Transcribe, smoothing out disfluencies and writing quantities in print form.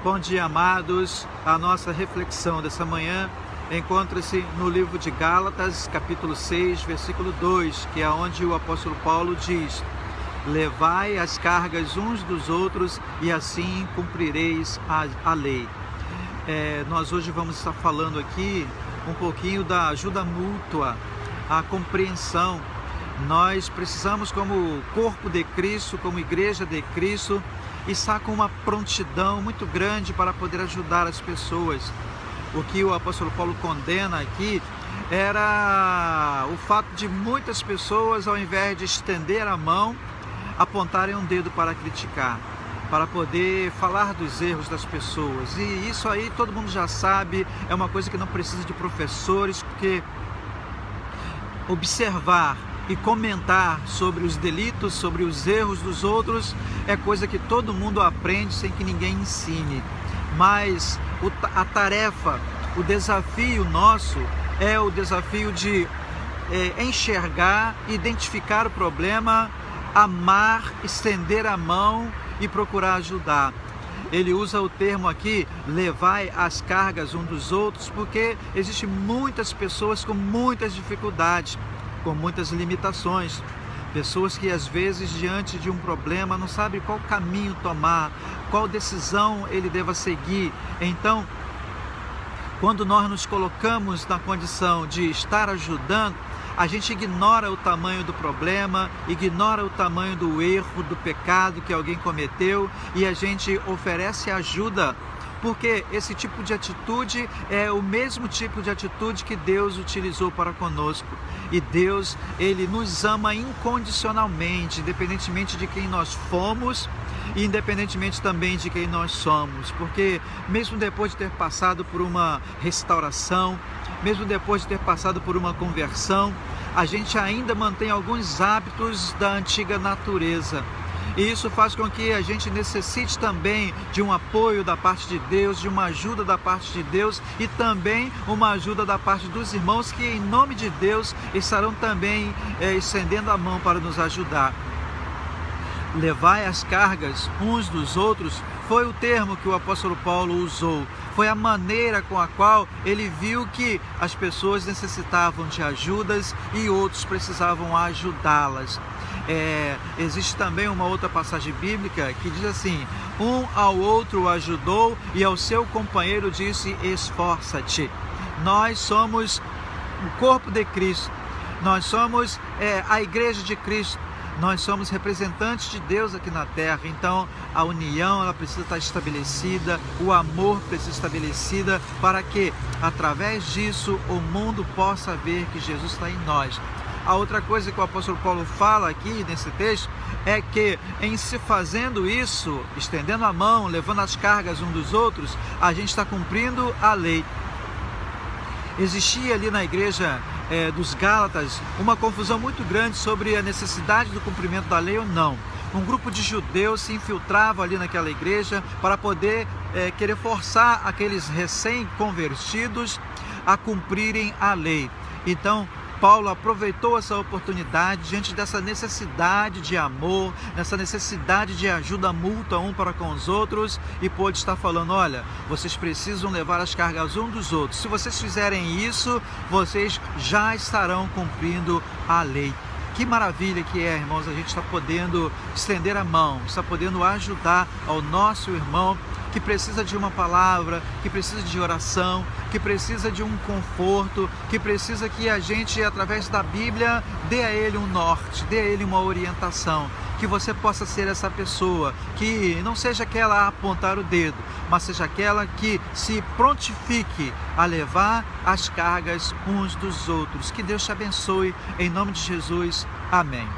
Bom dia, amados. A nossa reflexão dessa manhã encontra-se no livro de Gálatas, capítulo 6, versículo 2, que é onde o apóstolo Paulo diz: levai as cargas uns dos outros e assim cumprireis a lei. Nós hoje vamos estar falando aqui um pouquinho da ajuda mútua, a compreensão. Nós precisamos, como corpo de Cristo, como igreja de Cristo, estar com uma prontidão muito grande para poder ajudar as pessoas. O que o apóstolo Paulo condena aqui era o fato de muitas pessoas, ao invés de estender a mão, apontarem um dedo para criticar, para poder falar dos erros das pessoas. E isso aí todo mundo já sabe, é uma coisa que não precisa de professores, porque observar e comentar sobre os delitos, sobre os erros dos outros, é coisa que todo mundo aprende sem que ninguém ensine. Mas a tarefa, o desafio nosso é o desafio de enxergar, identificar o problema, amar, estender a mão e procurar ajudar. Ele usa o termo aqui, levai as cargas um dos outros, porque existem muitas pessoas com muitas dificuldades, com muitas limitações, pessoas que às vezes diante de um problema não sabem qual caminho tomar, qual decisão ele deva seguir. Então, quando nós nos colocamos na condição de estar ajudando, a gente ignora o tamanho do problema, ignora o tamanho do erro, do pecado que alguém cometeu, e a gente oferece ajuda, porque esse tipo de atitude é o mesmo tipo de atitude que Deus utilizou para conosco. E Deus, Ele nos ama incondicionalmente, independentemente de quem nós fomos e independentemente também de quem nós somos. Porque mesmo depois de ter passado por uma restauração, mesmo depois de ter passado por uma conversão, a gente ainda mantém alguns hábitos da antiga natureza. E isso faz com que a gente necessite também de um apoio da parte de Deus, de uma ajuda da parte de Deus e também uma ajuda da parte dos irmãos que, em nome de Deus, estarão também estendendo a mão para nos ajudar. Levai as cargas uns dos outros foi o termo que o apóstolo Paulo usou. Foi a maneira com a qual ele viu que as pessoas necessitavam de ajudas e outros precisavam ajudá-las. Existe também uma outra passagem bíblica que diz assim: um ao outro ajudou e ao seu companheiro disse: esforça-te. Nós somos o corpo de Cristo, nós somos a igreja de Cristo, nós somos representantes de Deus aqui na terra. Então a união ela precisa estar estabelecida, o amor precisa estar estabelecido para que através disso o mundo possa ver que Jesus está em nós. A outra coisa que o apóstolo Paulo fala aqui nesse texto é que em se fazendo isso, estendendo a mão, levando as cargas uns dos outros, a gente está cumprindo a lei. Existia ali na igreja dos Gálatas uma confusão muito grande sobre a necessidade do cumprimento da lei ou não. Um grupo de judeus se infiltrava ali naquela igreja para poder querer forçar aqueles recém-convertidos a cumprirem a lei. Então, Paulo aproveitou essa oportunidade diante dessa necessidade de amor, nessa necessidade de ajuda mútua um para com os outros, e pôde estar falando: olha, vocês precisam levar as cargas um dos outros. Se vocês fizerem isso, vocês já estarão cumprindo a lei. Que maravilha que é, irmãos, a gente está podendo estender a mão, está podendo ajudar ao nosso irmão que precisa de uma palavra, que precisa de oração, que precisa de um conforto, que precisa que a gente, através da Bíblia, dê a ele um norte, dê a ele uma orientação. Que você possa ser essa pessoa, que não seja aquela a apontar o dedo, mas seja aquela que se prontifique a levar as cargas uns dos outros. Que Deus te abençoe, em nome de Jesus. Amém.